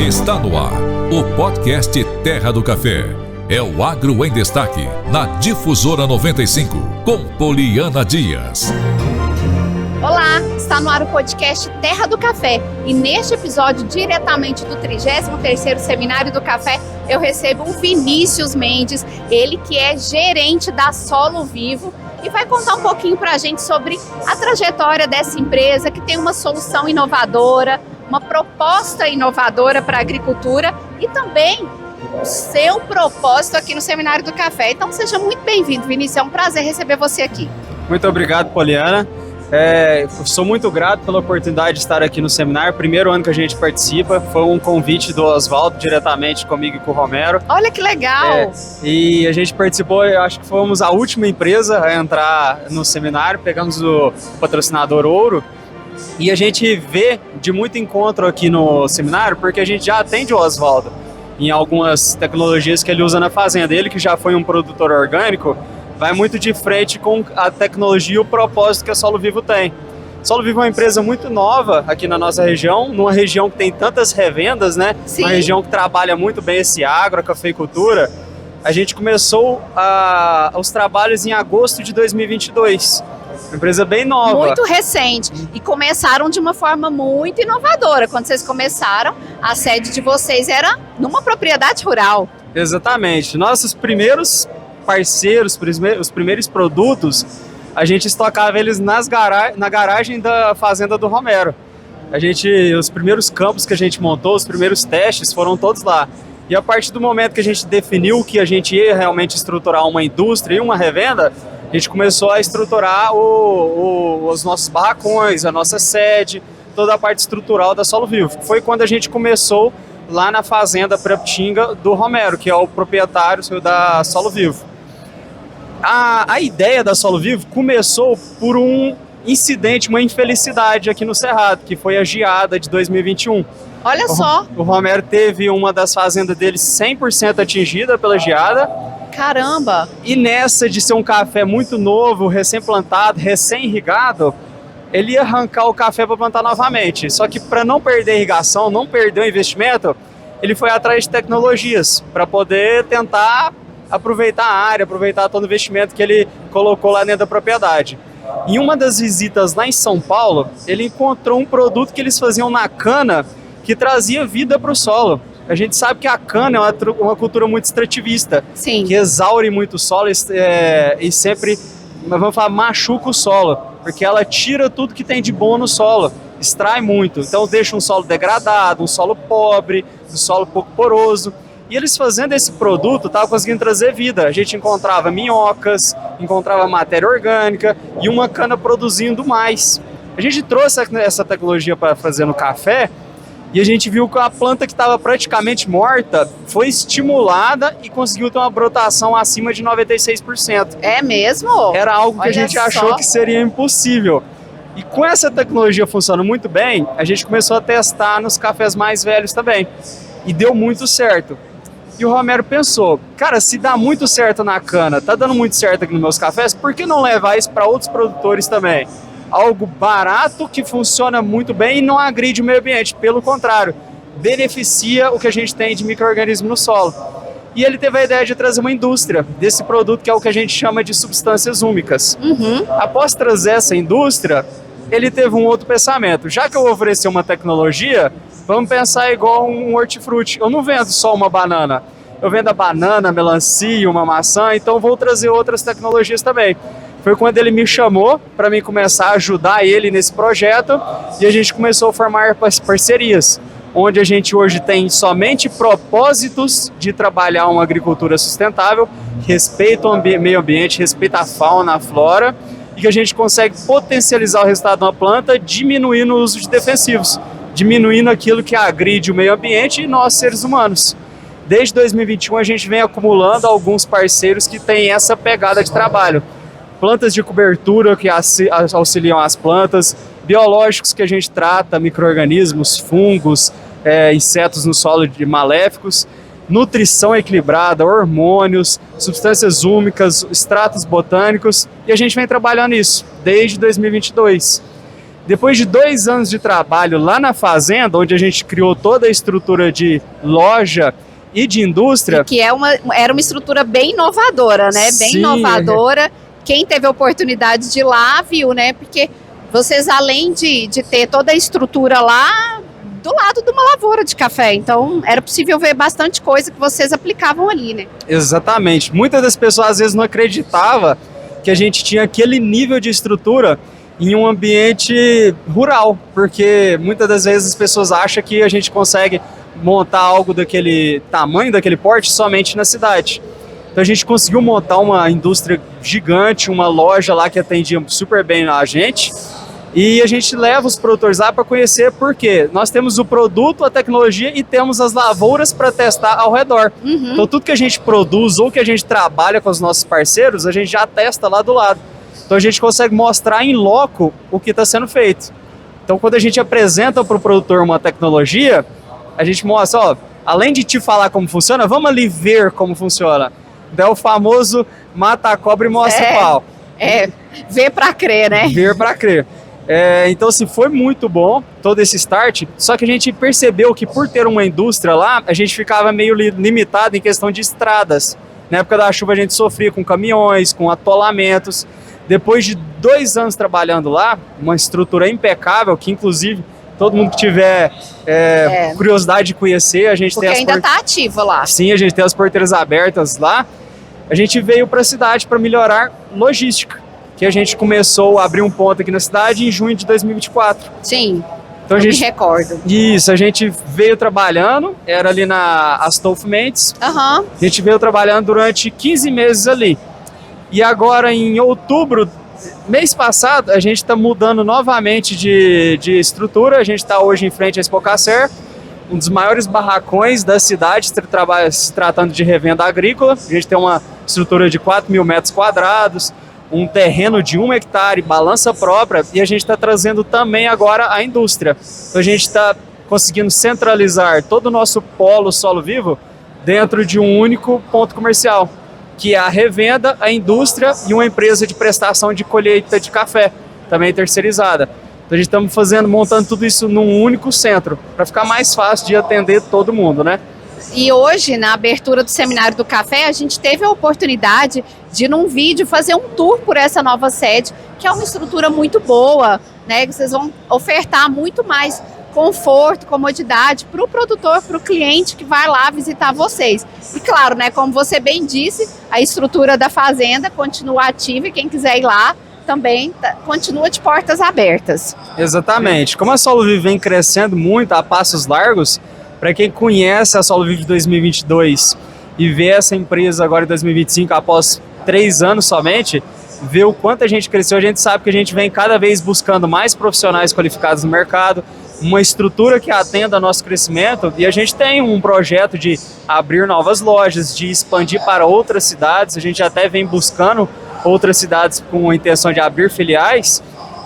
Está no ar o podcast Terra do Café. É o Agro em Destaque, na Difusora 95, com Poliana Dias. Olá, está no ar o podcast Terra do Café. E neste episódio, diretamente do 33º Seminário do Café, eu recebo o Vinícius Mendes, ele que é gerente da Solo Vivo, e vai contar um pouquinho para a gente sobre a trajetória dessa empresa, que tem uma solução inovadora, uma proposta inovadora para a agricultura e também o seu propósito aqui no Seminário do Café. Então seja muito bem-vindo, Vinícius, é um prazer receber você aqui. Muito obrigado, Poliana. Sou muito grato pela oportunidade de estar aqui no seminário. Primeiro ano que a gente participa, foi um convite do Oswaldo diretamente comigo e com o Romero. Olha que legal! E a gente participou, eu acho que fomos a última empresa a entrar no seminário, pegamos o patrocinador Ouro. E a gente vê de muito encontro aqui no seminário, porque a gente já atende o Oswaldo em algumas tecnologias que ele usa na fazenda. Ele que já foi um produtor orgânico, vai muito de frente com a tecnologia e o propósito que a Solo Vivo tem. Solo Vivo é uma empresa muito nova aqui na nossa região, numa região que tem tantas revendas, né? Sim. Uma região que trabalha muito bem esse agro, a cafeicultura. A gente começou os trabalhos em agosto de 2022. Uma empresa bem nova. Muito recente. E começaram de uma forma muito inovadora. Quando vocês começaram, a sede de vocês era numa propriedade rural. Exatamente. Nossos primeiros parceiros, os primeiros produtos, a gente estocava eles na garagem da fazenda do Romero. Os primeiros campos que a gente montou, os primeiros testes foram todos lá. E a partir do momento que a gente definiu que a gente ia realmente estruturar uma indústria e uma revenda, a gente começou a estruturar os nossos barracões, a nossa sede, toda a parte estrutural da Solo Vivo. Foi quando a gente começou lá na fazenda Pretinga do Romero, que é o proprietário da Solo Vivo. A ideia da Solo Vivo começou por um incidente, uma infelicidade aqui no Cerrado, que foi a geada de 2021. Olha só! O Romero teve uma das fazendas dele 100% atingida pela geada. Caramba! E nessa de ser um café muito novo, recém-plantado, recém-irrigado, ele ia arrancar o café para plantar novamente. Só que para não perder a irrigação, não perder o investimento, ele foi atrás de tecnologias para poder tentar aproveitar a área, aproveitar todo o investimento que ele colocou lá dentro da propriedade. Em uma das visitas lá em São Paulo, ele encontrou um produto que eles faziam na cana que trazia vida para o solo. A gente sabe que a cana é uma cultura muito extrativista. Sim. Que exaure muito o solo e sempre, vamos falar, machuca o solo, porque ela tira tudo que tem de bom no solo, extrai muito. Então deixa um solo degradado, um solo pobre, um solo pouco poroso. E eles fazendo esse produto, estavam conseguindo trazer vida. A gente encontrava minhocas, encontrava matéria orgânica e uma cana produzindo mais. A gente trouxe essa tecnologia para fazer no café e a gente viu que a planta que estava praticamente morta foi estimulada e conseguiu ter uma brotação acima de 96%. É mesmo? Era algo que Olha a gente só. achou que seria impossível. E com essa tecnologia funcionando muito bem, a gente começou a testar nos cafés mais velhos também. E deu muito certo. E o Romero pensou, cara, se dá muito certo na cana, tá dando muito certo aqui nos meus cafés, por que não levar isso para outros produtores também? Algo barato que funciona muito bem e não agride o meio ambiente, pelo contrário, beneficia o que a gente tem de micro-organismo no solo. E ele teve a ideia de trazer uma indústria desse produto que é o que a gente chama de substâncias úmicas. Uhum. Após trazer essa indústria, ele teve um outro pensamento. Já que eu vou oferecer uma tecnologia, vamos pensar igual um hortifruti. Eu não vendo só uma banana. Eu vendo a banana, a melancia, uma maçã, então vou trazer outras tecnologias também. Foi quando ele me chamou para mim começar a ajudar ele nesse projeto e a gente começou a formar parcerias, onde a gente hoje tem somente propósitos de trabalhar uma agricultura sustentável, respeita o meio ambiente, respeita a fauna, a flora, e que a gente consegue potencializar o resultado de uma planta diminuindo o uso de defensivos, diminuindo aquilo que agride o meio ambiente e nós, seres humanos. Desde 2021 a gente vem acumulando alguns parceiros que têm essa pegada de trabalho. Plantas de cobertura que auxiliam as plantas, biológicos que a gente trata, micro-organismos, fungos, insetos no solo maléficos, nutrição equilibrada, hormônios, substâncias úmicas, extratos botânicos, e a gente vem trabalhando isso desde 2022. Depois de 2 anos de trabalho lá na fazenda, onde a gente criou toda a estrutura de loja e de indústria... Que era uma estrutura bem inovadora, né? Bem Sim. inovadora. Quem teve a oportunidade de ir lá viu, né? Porque vocês, além de ter toda a estrutura lá, do lado de uma lavoura de café. Então, era possível ver bastante coisa que vocês aplicavam ali, né? Exatamente. Muitas das pessoas, às vezes, não acreditavam que a gente tinha aquele nível de estrutura em um ambiente rural, porque muitas das vezes as pessoas acham que a gente consegue montar algo daquele tamanho, daquele porte, somente na cidade. Então a gente conseguiu montar uma indústria gigante, uma loja lá que atendia super bem a gente, e a gente leva os produtores lá para conhecer, porque nós temos o produto, a tecnologia e temos as lavouras para testar ao redor. Então tudo que a gente produz ou que a gente trabalha com os nossos parceiros, a gente já testa lá do lado. Então a gente consegue mostrar em loco o que está sendo feito. Então quando a gente apresenta para o produtor uma tecnologia, a gente mostra, ó, além de te falar como funciona, vamos ali ver como funciona. É o famoso mata a cobra e mostra o pau. Ver para crer, né? Ver para crer. Então, assim, foi muito bom todo esse start, só que a gente percebeu que por ter uma indústria lá, a gente ficava meio limitado em questão de estradas. Na época da chuva a gente sofria com caminhões, com atolamentos. Depois de 2 anos trabalhando lá, uma estrutura impecável, que inclusive todo mundo que tiver curiosidade de conhecer, a gente porque tem ainda está ativa lá. Sim, a gente tem as porteiras abertas lá. A gente veio para a cidade para melhorar logística, que a gente começou a abrir um ponto aqui na cidade em junho de 2024. Sim, então, me recordo. Isso, a gente veio trabalhando, era ali na Astolfo Mendes. A gente veio trabalhando durante 15 meses ali. E agora, em outubro, mês passado, a gente está mudando novamente de estrutura. A gente está hoje em frente à Expocacer, um dos maiores barracões da cidade, se tratando de revenda agrícola. A gente tem uma estrutura de 4.000 metros quadrados, um terreno de 1 hectare, balança própria, e a gente está trazendo também agora a indústria. Então a gente está conseguindo centralizar todo o nosso polo solo vivo dentro de um único ponto comercial, que é a revenda, a indústria e uma empresa de prestação de colheita de café, também terceirizada. Então a gente estamos montando tudo isso num único centro, para ficar mais fácil de atender todo mundo, né? E hoje, na abertura do Seminário do Café, a gente teve a oportunidade de, num vídeo, fazer um tour por essa nova sede, que é uma estrutura muito boa, né? Que vocês vão ofertar muito mais conforto, comodidade para o produtor, para o cliente que vai lá visitar vocês. E claro, né, como você bem disse, a estrutura da fazenda continua ativa e quem quiser ir lá também continua de portas abertas. Exatamente. Como a Solo Vivo vem crescendo muito a passos largos, para quem conhece a Solo Vivo de 2022 e vê essa empresa agora em 2025, após 3 anos somente, vê o quanto a gente cresceu, a gente sabe que a gente vem cada vez buscando mais profissionais qualificados no mercado, uma estrutura que atenda ao nosso crescimento, e a gente tem um projeto de abrir novas lojas, de expandir para outras cidades. A gente até vem buscando outras cidades com a intenção de abrir filiais,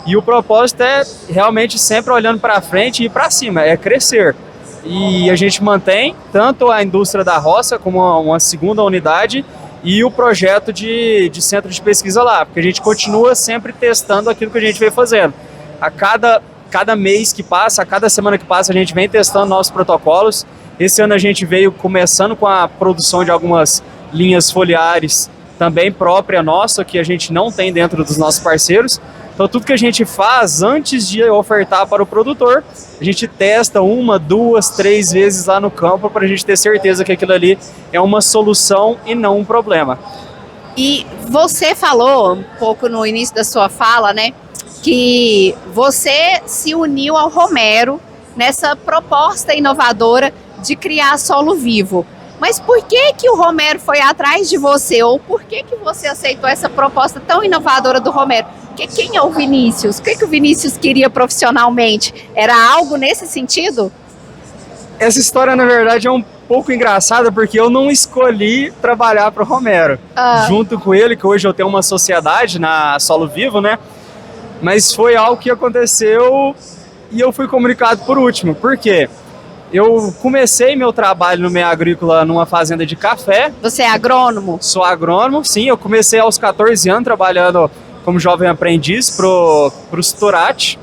e o propósito é realmente sempre olhando para frente e para cima, é crescer. E a gente mantém tanto a indústria da roça como uma segunda unidade e o projeto de centro de pesquisa lá, porque a gente continua sempre testando aquilo que a gente vem fazendo. A cada mês que passa, a cada semana que passa, a gente vem testando novos protocolos. Esse ano a gente veio começando com a produção de algumas linhas foliares também própria nossa, que a gente não tem dentro dos nossos parceiros. Então tudo que a gente faz antes de ofertar para o produtor, a gente testa 1, 2, 3 vezes lá no campo para a gente ter certeza que aquilo ali é uma solução e não um problema. E você falou um pouco no início da sua fala, né, que você se uniu ao Romero nessa proposta inovadora de criar solo vivo. Mas por que o Romero foi atrás de você? Ou por que você aceitou essa proposta tão inovadora do Romero? Quem é o Vinícius? O que o Vinícius queria profissionalmente? Era algo nesse sentido? Essa história, na verdade, é um pouco engraçada, porque eu não escolhi trabalhar para o Romero. Junto com ele, que hoje eu tenho uma sociedade na Solo Vivo, né? Mas foi algo que aconteceu e eu fui comunicado por último. Por quê? Eu comecei meu trabalho no meio agrícola numa fazenda de café. Você é agrônomo? Sou agrônomo, sim. Eu comecei aos 14 anos trabalhando como jovem aprendiz pro Storati.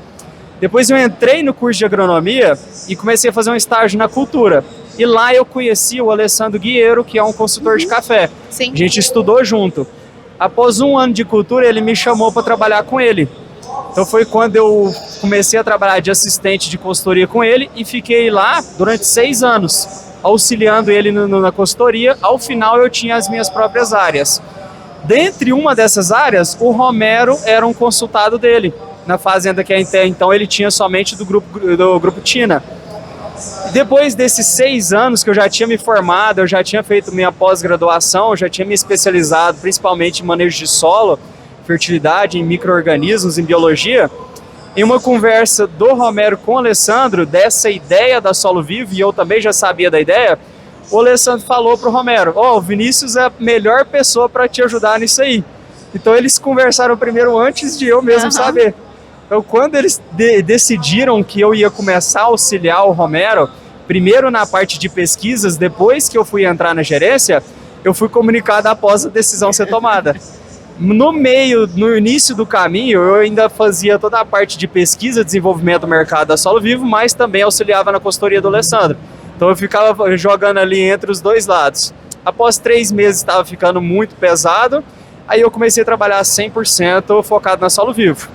Depois eu entrei no curso de agronomia e comecei a fazer um estágio na cultura. E lá eu conheci o Alessandro Guiero, que é um consultor de café. Sim. A gente estudou junto. Após um ano de cultura, ele me chamou para trabalhar com ele. Então foi quando eu comecei a trabalhar de assistente de consultoria com ele e fiquei lá durante 6 anos, auxiliando ele na consultoria. Ao final eu tinha as minhas próprias áreas. Dentre uma dessas áreas, o Romero era um consultado dele, na fazenda que até então ele tinha somente do grupo Tina. Depois desses 6 anos que eu já tinha me formado, eu já tinha feito minha pós-graduação, eu já tinha me especializado principalmente em manejo de solo, fertilidade, em micro-organismos, em biologia. Em uma conversa do Romero com o Alessandro, dessa ideia da Solo Vivo, e eu também já sabia da ideia, o Alessandro falou para o Romero, o Vinícius é a melhor pessoa para te ajudar nisso aí. Então eles conversaram primeiro antes de eu mesmo saber. Então, quando eles decidiram que eu ia começar a auxiliar o Romero, primeiro na parte de pesquisas, depois que eu fui entrar na gerência, eu fui comunicado após a decisão ser tomada. No início do caminho, eu ainda fazia toda a parte de pesquisa, desenvolvimento do mercado da Solo Vivo, mas também auxiliava na consultoria do Alessandro. Então eu ficava jogando ali entre os dois lados. Após 3 meses estava ficando muito pesado, aí eu comecei a trabalhar 100% focado na Solo Vivo.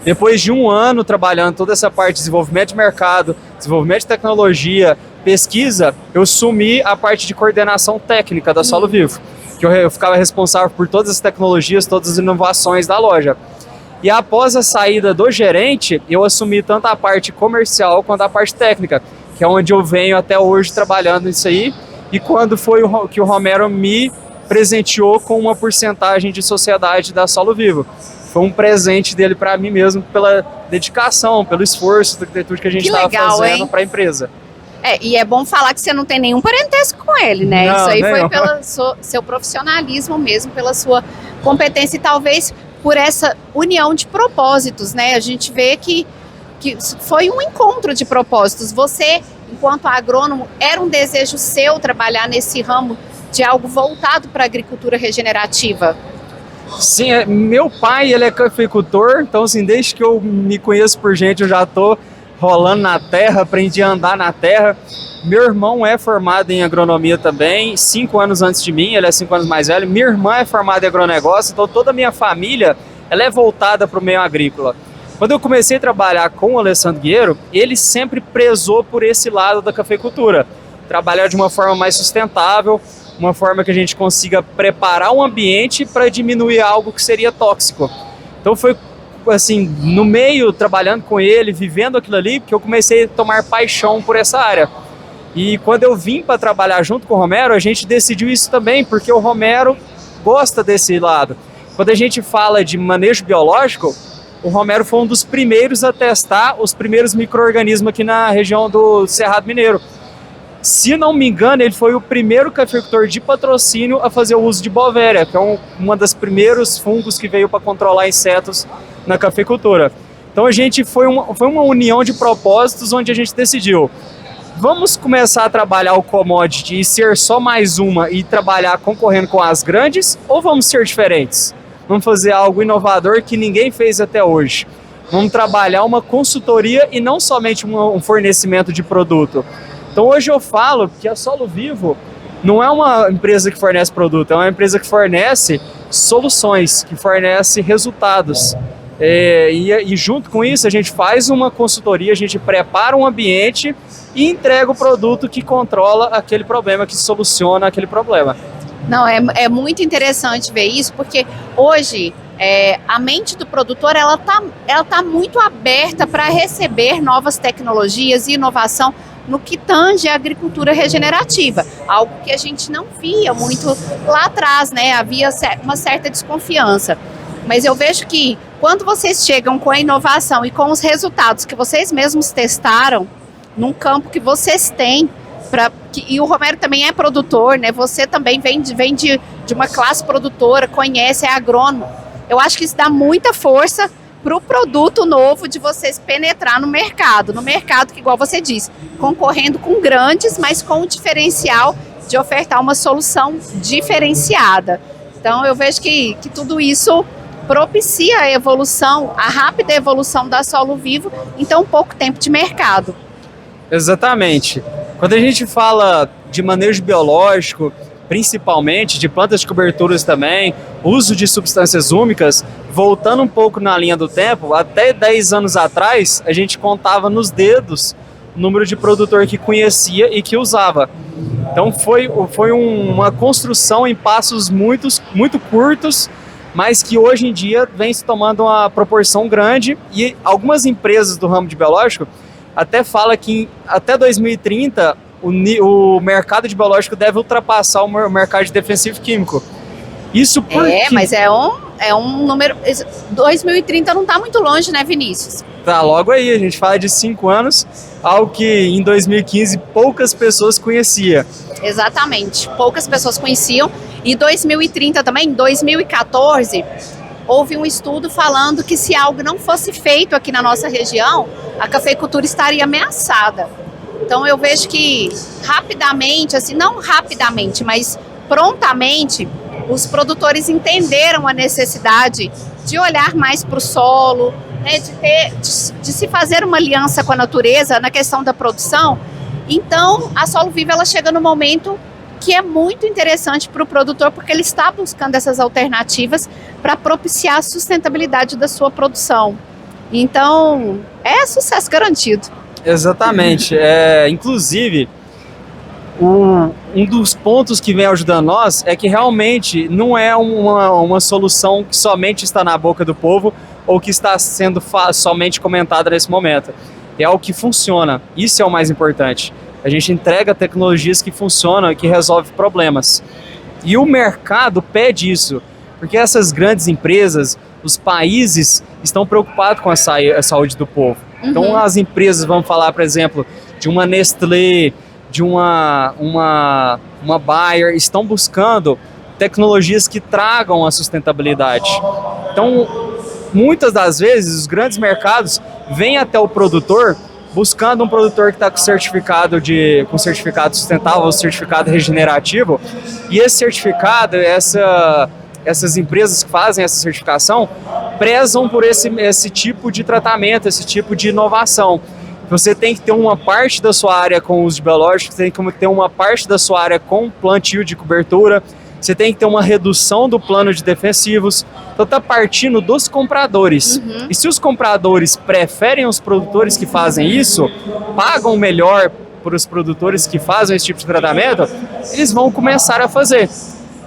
Depois de 1 ano trabalhando toda essa parte de desenvolvimento de mercado, desenvolvimento de tecnologia, pesquisa, eu assumi a parte de coordenação técnica da Solo Vivo, que eu ficava responsável por todas as tecnologias, todas as inovações da loja. E após a saída do gerente, eu assumi tanto a parte comercial quanto a parte técnica, que é onde eu venho até hoje trabalhando nisso aí, e quando foi que o Romero me presenteou com uma porcentagem de sociedade da Solo Vivo. Foi um presente dele para mim mesmo, pela dedicação, pelo esforço, tudo que a gente estava fazendo para a empresa. E é bom falar que você não tem nenhum parentesco com ele, né? Não, isso aí não. foi pelo seu profissionalismo mesmo, pela sua competência e talvez por essa união de propósitos, né? A gente vê que foi um encontro de propósitos. Você, enquanto agrônomo, era um desejo seu trabalhar nesse ramo de algo voltado para a agricultura regenerativa? Sim, meu pai, ele é cafeicultor, então assim, desde que eu me conheço por gente, eu já tô rolando na terra, aprendi a andar na terra. Meu irmão é formado em agronomia também, 5 anos antes de mim, ele é 5 anos mais velho. Minha irmã é formada em agronegócio, então toda a minha família, ela é voltada para o meio agrícola. Quando eu comecei a trabalhar com o Alessandro Guiero, ele sempre prezou por esse lado da cafeicultura, trabalhar de uma forma mais sustentável, uma forma que a gente consiga preparar um ambiente para diminuir algo que seria tóxico. Então foi assim, no meio, trabalhando com ele, vivendo aquilo ali, que eu comecei a tomar paixão por essa área. E quando eu vim para trabalhar junto com o Romero, a gente decidiu isso também, porque o Romero gosta desse lado. Quando a gente fala de manejo biológico, o Romero foi um dos primeiros a testar os primeiros micro-organismos aqui na região do Cerrado Mineiro. Se não me engano, ele foi o primeiro cafeicultor de Patrocínio a fazer o uso de Bovéria, que é uma das primeiros fungos que veio para controlar insetos na cafeicultura. Então a gente foi uma união de propósitos onde a gente decidiu, vamos começar a trabalhar o commodity e ser só mais uma e trabalhar concorrendo com as grandes, ou vamos ser diferentes? Vamos fazer algo inovador que ninguém fez até hoje. Vamos trabalhar uma consultoria e não somente um fornecimento de produto. Então hoje eu falo que a Solo Vivo não é uma empresa que fornece produto, é uma empresa que fornece soluções, que fornece resultados. E junto com isso a gente faz uma consultoria, a gente prepara um ambiente e entrega o produto que controla aquele problema, que soluciona aquele problema. Não, é muito interessante ver isso, porque hoje a mente do produtor ela tá muito aberta para receber novas tecnologias e inovação no que tange a agricultura regenerativa, algo que a gente não via muito lá atrás, né? Havia uma certa desconfiança. Mas eu vejo que quando vocês chegam com a inovação e com os resultados que vocês mesmos testaram, num campo que vocês têm, e o Romero também é produtor, né? Você também vem de uma classe produtora, conhece, é agrônomo. Eu acho que isso dá muita força para o produto novo de vocês penetrar no mercado que, igual você disse, concorrendo com grandes, mas com o diferencial de ofertar uma solução diferenciada. Então eu vejo que tudo isso propicia a evolução, a rápida evolução da Solo Vivo em tão pouco tempo de mercado. Exatamente. Quando a gente fala de manejo biológico, principalmente de plantas de coberturas também, uso de substâncias úmicas, voltando um pouco na linha do tempo, até 10 anos atrás, a gente contava nos dedos o número de produtor que conhecia e que usava. Então foi uma construção em passos muito curtos, mas que hoje em dia vem se tomando uma proporção grande, e algumas empresas do ramo de biológico até falam que até 2030 o mercado de biológico deve ultrapassar o mercado de defensivo químico. Isso porque... mas é um número... 2030 não está muito longe, né, Vinícius? Tá logo aí, a gente fala de 5 anos, algo que em 2015 poucas pessoas conheciam. Exatamente, poucas pessoas conheciam. E 2030 também, em 2014, houve um estudo falando que se algo não fosse feito aqui na nossa região, a cafeicultura estaria ameaçada. Então eu vejo que rapidamente, assim, não rapidamente, mas prontamente, os produtores entenderam a necessidade de olhar mais para o solo, né, de se fazer uma aliança com a natureza na questão da produção. Então a Solo Vivo ela chega no momento que é muito interessante para o produtor, porque ele está buscando essas alternativas para propiciar a sustentabilidade da sua produção. Então é sucesso garantido. Exatamente. Inclusive, um dos pontos que vem ajudando nós é que realmente não é uma solução que somente está na boca do povo ou que está sendo somente comentada nesse momento. É o que funciona. Isso é o mais importante. A gente entrega tecnologias que funcionam e que resolvem problemas. E o mercado pede isso, porque essas grandes empresas, os países, estão preocupados com a saúde do povo. Então as empresas, vamos falar, por exemplo, de uma Nestlé, de uma Bayer, estão buscando tecnologias que tragam a sustentabilidade. Então, muitas das vezes, os grandes mercados vêm até o produtor buscando um produtor que está com certificado sustentável, certificado regenerativo, e esse certificado, essas empresas que fazem essa certificação prezam por esse tipo de tratamento, esse tipo de inovação. Você tem que ter uma parte da sua área com uso de biológicos, tem que ter uma parte da sua área com plantio de cobertura, você tem que ter uma redução do plano de defensivos. Então está partindo dos compradores. E se os compradores preferem os produtores que fazem isso, pagam melhor para os produtores que fazem esse tipo de tratamento, eles vão começar a fazer.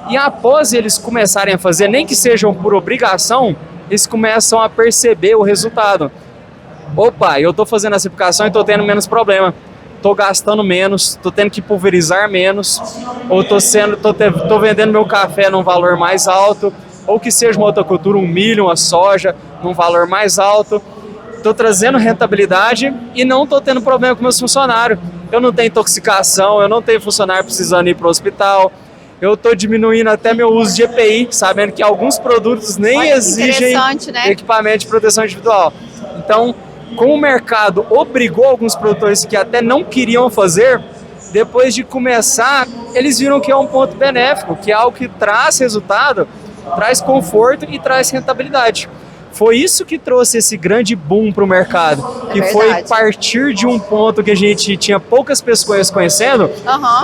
E após eles começarem a fazer, nem que sejam por obrigação, eles começam a perceber o resultado. Opa, eu estou fazendo essa aplicação e estou tendo menos problema. Estou gastando menos, estou tendo que pulverizar menos, ou estou vendendo meu café num valor mais alto, ou que seja uma outra cultura, um milho, uma soja, num valor mais alto. Estou trazendo rentabilidade e não estou tendo problema com meus funcionários. Eu não tenho intoxicação, eu não tenho funcionário precisando ir para o hospital. Eu estou diminuindo até meu uso de EPI, sabendo que alguns produtos nem exigem equipamento de proteção individual. Então, como o mercado obrigou alguns produtores que até não queriam fazer, depois de começar, eles viram que é um ponto benéfico, que é algo que traz resultado, traz conforto e traz rentabilidade. Foi isso que trouxe esse grande boom para o mercado, que foi partir de um ponto que a gente tinha poucas pessoas conhecendo,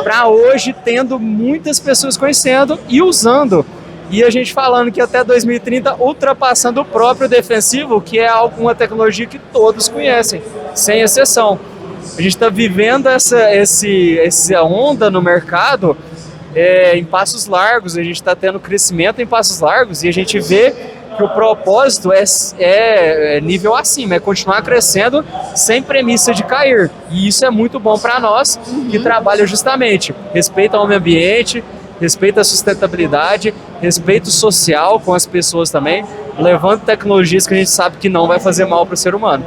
para hoje tendo muitas pessoas conhecendo e usando. E a gente falando que até 2030 ultrapassando o próprio defensivo, que é uma tecnologia que todos conhecem, sem exceção. A gente está vivendo essa onda no mercado em passos largos, a gente está tendo crescimento em passos largos e a gente vê que o propósito é nível acima, é continuar crescendo sem premissa de cair. E isso é muito bom para nós que trabalham justamente respeito ao meio ambiente, respeito à sustentabilidade, respeito social com as pessoas também, levando tecnologias que a gente sabe que não vai fazer mal para o ser humano.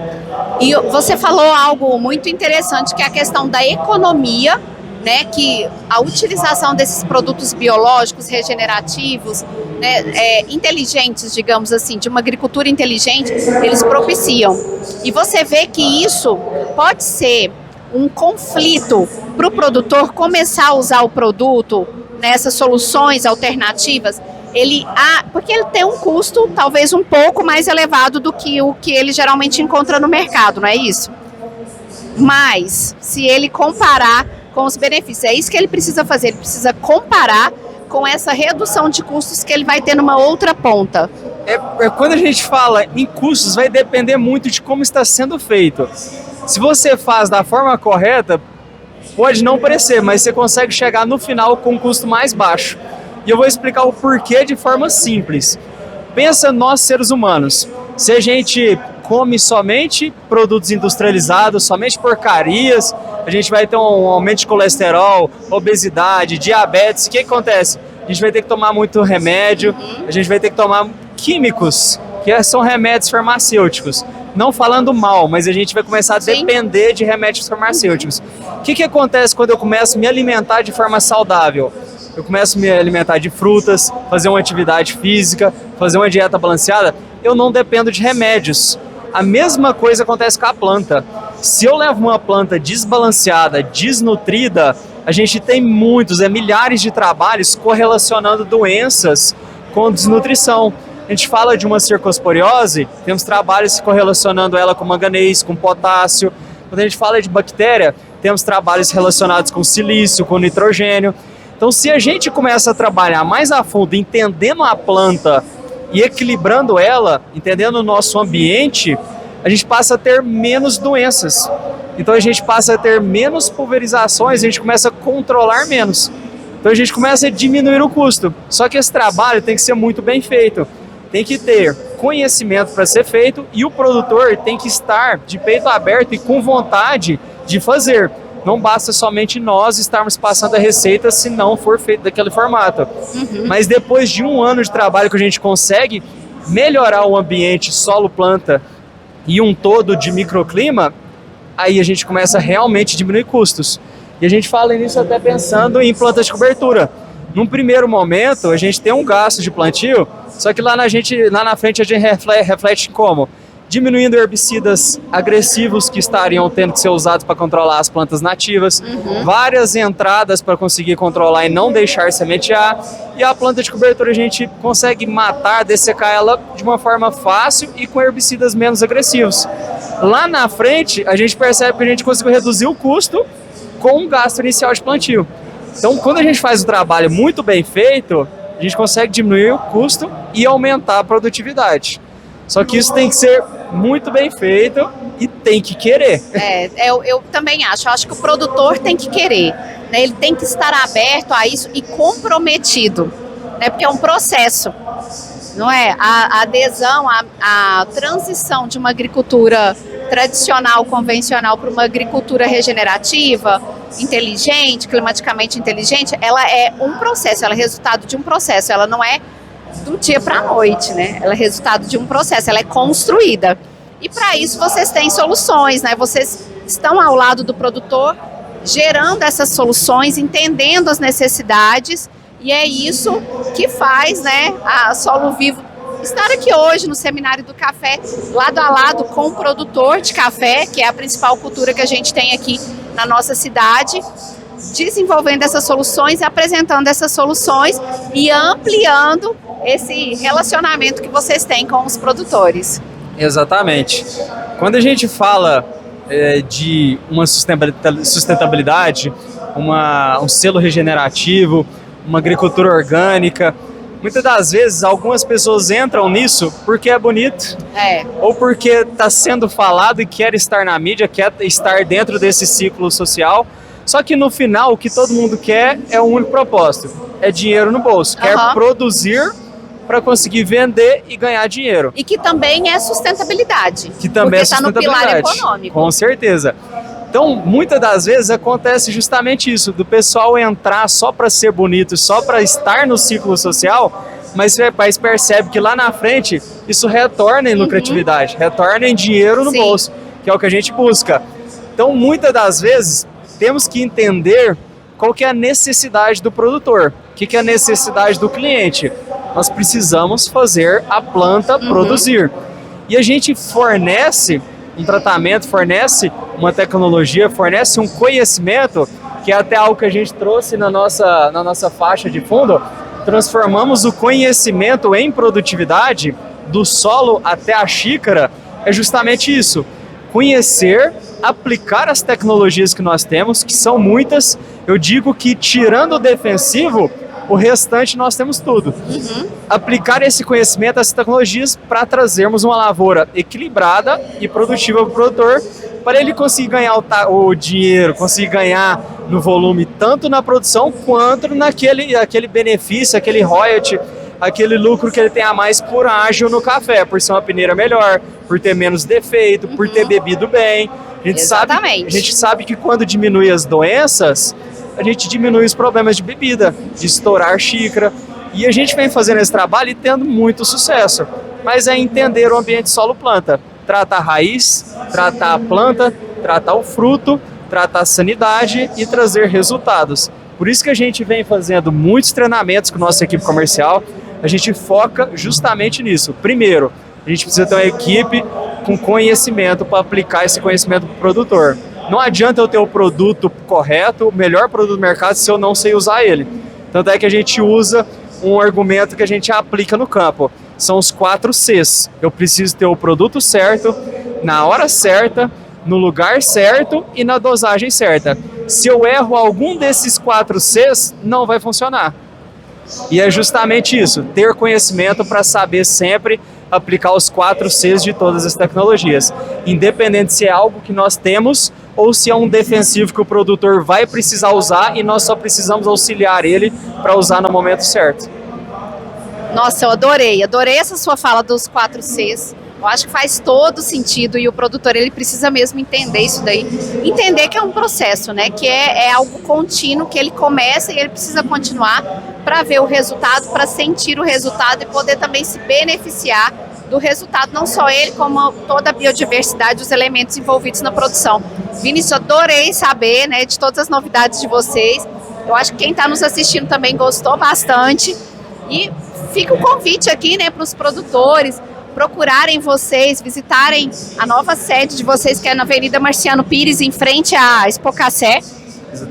E você falou algo muito interessante, que é a questão da economia, né, que a utilização desses produtos biológicos regenerativos, né, inteligentes, digamos assim, de uma agricultura inteligente, eles propiciam. E você vê que isso pode ser um conflito para o produtor começar a usar o produto nessas soluções alternativas, porque ele tem um custo talvez um pouco mais elevado do que o que ele geralmente encontra no mercado, não é isso? Mas, se ele comparar com os benefícios, é isso que ele precisa fazer, ele precisa comparar com essa redução de custos que ele vai ter numa outra ponta. Quando a gente fala em custos, vai depender muito de como está sendo feito. Se você faz da forma correta, pode não parecer, mas você consegue chegar no final com um custo mais baixo. E eu vou explicar o porquê de forma simples. Pensa nós, seres humanos. Se a gente come somente produtos industrializados, somente porcarias, a gente vai ter um aumento de colesterol, obesidade, diabetes. O que acontece? A gente vai ter que tomar muito remédio, a gente vai ter que tomar químicos, que são remédios farmacêuticos. Não falando mal, mas a gente vai começar a depender de remédios farmacêuticos. O que acontece quando eu começo a me alimentar de forma saudável? Eu começo a me alimentar de frutas, fazer uma atividade física, fazer uma dieta balanceada, eu não dependo de remédios. A mesma coisa acontece com a planta. Se eu levo uma planta desbalanceada, desnutrida, a gente tem milhares de trabalhos correlacionando doenças com desnutrição. A gente fala de uma cercosporiose, temos trabalhos correlacionando ela com manganês, com potássio. Quando a gente fala de bactéria, temos trabalhos relacionados com silício, com nitrogênio. Então, se a gente começa a trabalhar mais a fundo, entendendo a planta e equilibrando ela, entendendo o nosso ambiente, a gente passa a ter menos doenças. Então, a gente passa a ter menos pulverizações, a gente começa a controlar menos. Então, a gente começa a diminuir o custo. Só que esse trabalho tem que ser muito bem feito. Tem que ter conhecimento para ser feito e o produtor tem que estar de peito aberto e com vontade de fazer. Não basta somente nós estarmos passando a receita se não for feito daquele formato. Mas depois de um ano de trabalho que a gente consegue melhorar o ambiente, solo, planta e um todo de microclima, aí a gente começa a realmente diminuir custos. E a gente fala nisso até pensando em plantas de cobertura. Num primeiro momento, a gente tem um gasto de plantio, só que lá na frente a gente reflete como? Diminuindo herbicidas agressivos que estariam tendo que ser usados para controlar as plantas nativas, várias entradas para conseguir controlar e não deixar sementear, e a planta de cobertura a gente consegue matar, dessecar ela de uma forma fácil e com herbicidas menos agressivos. Lá na frente, a gente percebe que a gente conseguiu reduzir o custo com um gasto inicial de plantio. Então, quando a gente faz o trabalho muito bem feito, a gente consegue diminuir o custo e aumentar a produtividade. Só que isso tem que ser muito bem feito e tem que querer. Eu também acho. Eu acho que o produtor tem que querer, né? Ele tem que estar aberto a isso e comprometido, né? Porque é um processo, não é? A adesão, a transição de uma agricultura tradicional, convencional, para uma agricultura regenerativa, inteligente, climaticamente inteligente, ela é um processo, ela é resultado de um processo, ela não é do dia para a noite, né? Ela é resultado de um processo, ela é construída. E para isso vocês têm soluções, né? Vocês estão ao lado do produtor, gerando essas soluções, entendendo as necessidades, e é isso que faz, né, a Solo Vivo estar aqui hoje no Seminário do Café, lado a lado com o produtor de café, que é a principal cultura que a gente tem aqui na nossa cidade, desenvolvendo essas soluções, apresentando essas soluções e ampliando esse relacionamento que vocês têm com os produtores. Exatamente. Quando a gente fala de uma sustentabilidade, um selo regenerativo, uma agricultura orgânica, muitas das vezes algumas pessoas entram nisso porque é bonito, ou porque está sendo falado e quer estar na mídia, quer estar dentro desse ciclo social. Só que no final o que todo mundo quer é um único propósito, é dinheiro no bolso, quer produzir para conseguir vender e ganhar dinheiro. E que também é sustentabilidade. Que também é sustentabilidade. Porque está no pilar econômico. Com certeza. Então, muitas das vezes acontece justamente isso, do pessoal entrar só para ser bonito, só para estar no ciclo social, mas percebe que lá na frente isso retorna em lucratividade, retorna em dinheiro no bolso, que é o que a gente busca. Então, muitas das vezes, temos que entender qual que é a necessidade do produtor, o que é a necessidade do cliente. Nós precisamos fazer a planta produzir. E a gente fornece um tratamento, fornece uma tecnologia, fornece um conhecimento, que é até algo que a gente trouxe na nossa faixa de fundo. transformamos o conhecimento em produtividade, do solo até a xícara, é justamente isso. Conhecer, aplicar as tecnologias que nós temos, que são muitas. Eu digo que tirando o defensivo, o restante nós temos tudo. Aplicar esse conhecimento, essas tecnologias, para trazermos uma lavoura equilibrada e produtiva para o produtor, para ele conseguir ganhar o dinheiro, conseguir ganhar no volume, tanto na produção quanto aquele benefício, aquele royalty, aquele lucro que ele tem a mais por ágio no café, por ser uma peneira melhor, por ter menos defeito, por ter bebido bem. A gente sabe que quando diminui as doenças, a gente diminui os problemas de bebida, de estourar xícara. E a gente vem fazendo esse trabalho e tendo muito sucesso. Mas é entender o ambiente solo-planta. Tratar a raiz, tratar a planta, tratar o fruto, tratar a sanidade e trazer resultados. Por isso que a gente vem fazendo muitos treinamentos com a nossa equipe comercial. A gente foca justamente nisso. Primeiro, a gente precisa ter uma equipe com conhecimento para aplicar esse conhecimento para o produtor. Não adianta eu ter o produto correto, o melhor produto do mercado, se eu não sei usar ele. Tanto é que a gente usa um argumento que a gente aplica no campo. São os 4 Cs. Eu preciso ter o produto certo, na hora certa, no lugar certo e na dosagem certa. Se eu erro algum desses 4 Cs, não vai funcionar. E é justamente isso, ter conhecimento para saber sempre aplicar os 4 Cs de todas as tecnologias. Independente se é algo que nós temos ou se é um defensivo que o produtor vai precisar usar e nós só precisamos auxiliar ele para usar no momento certo. Nossa, eu adorei essa sua fala dos 4 Cs. Eu acho que faz todo sentido e o produtor ele precisa mesmo entender isso daí. Entender que é um processo, né? Que é algo contínuo, que ele começa e ele precisa continuar para ver o resultado, para sentir o resultado e poder também se beneficiar do resultado, não só ele, como toda a biodiversidade, os elementos envolvidos na produção. Vinícius, adorei saber, né, de todas as novidades de vocês. Eu acho que quem está nos assistindo também gostou bastante. E fica um convite aqui, né, para os produtores procurarem vocês, visitarem a nova sede de vocês, que é na Avenida Marciano Pires, em frente à Expocacé.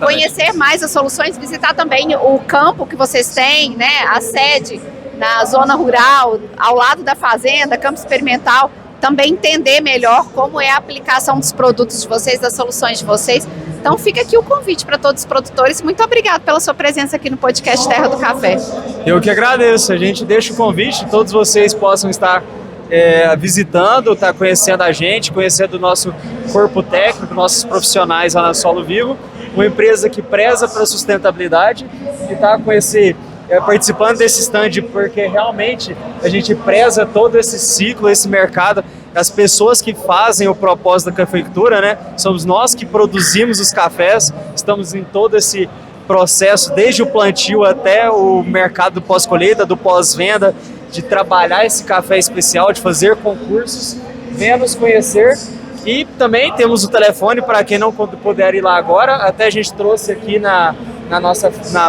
Conhecer mais as soluções, visitar também o campo que vocês têm, né, a sede na zona rural, ao lado da fazenda, campo experimental, também entender melhor como é a aplicação dos produtos de vocês, das soluções de vocês. Então fica aqui o convite para todos os produtores. Muito obrigado pela sua presença aqui no podcast Terra do Café. Eu que agradeço, a gente deixa o convite, todos vocês possam estar visitando, tá conhecendo a gente, conhecendo o nosso corpo técnico, nossos profissionais lá na Solo Vivo, uma empresa que preza pela sustentabilidade e está participando desse stand porque realmente a gente preza todo esse ciclo, esse mercado, as pessoas que fazem o propósito da cafeicultura, né? Somos nós que produzimos os cafés, estamos em todo esse processo, desde o plantio até o mercado do pós-colheita, do pós-venda, de trabalhar esse café especial, de fazer concursos, venha nos conhecer. E também temos o telefone para quem não puder ir lá agora, até a gente trouxe aqui na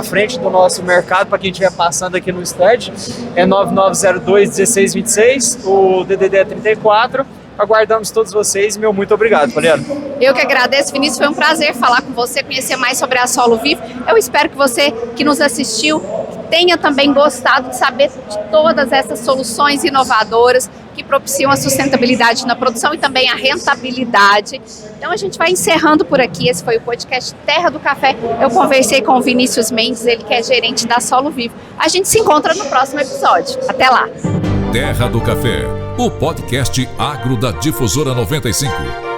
frente do nosso mercado, para quem estiver passando aqui no stand, é 9902-1626, o DDD é 34. Aguardamos todos vocês e meu muito obrigado, Poliana. Eu que agradeço, Vinícius, foi um prazer falar com você, conhecer mais sobre a Solo Vivo. Eu espero que você que nos assistiu tenha também gostado de saber de todas essas soluções inovadoras que propiciam a sustentabilidade na produção e também a rentabilidade. Então a gente vai encerrando por aqui. Esse foi o podcast Terra do Café. Eu conversei com o Vinícius Mendes, ele que é gerente da Solo Vivo. A gente se encontra no próximo episódio. Até lá! Terra do Café, o podcast agro da Difusora 95.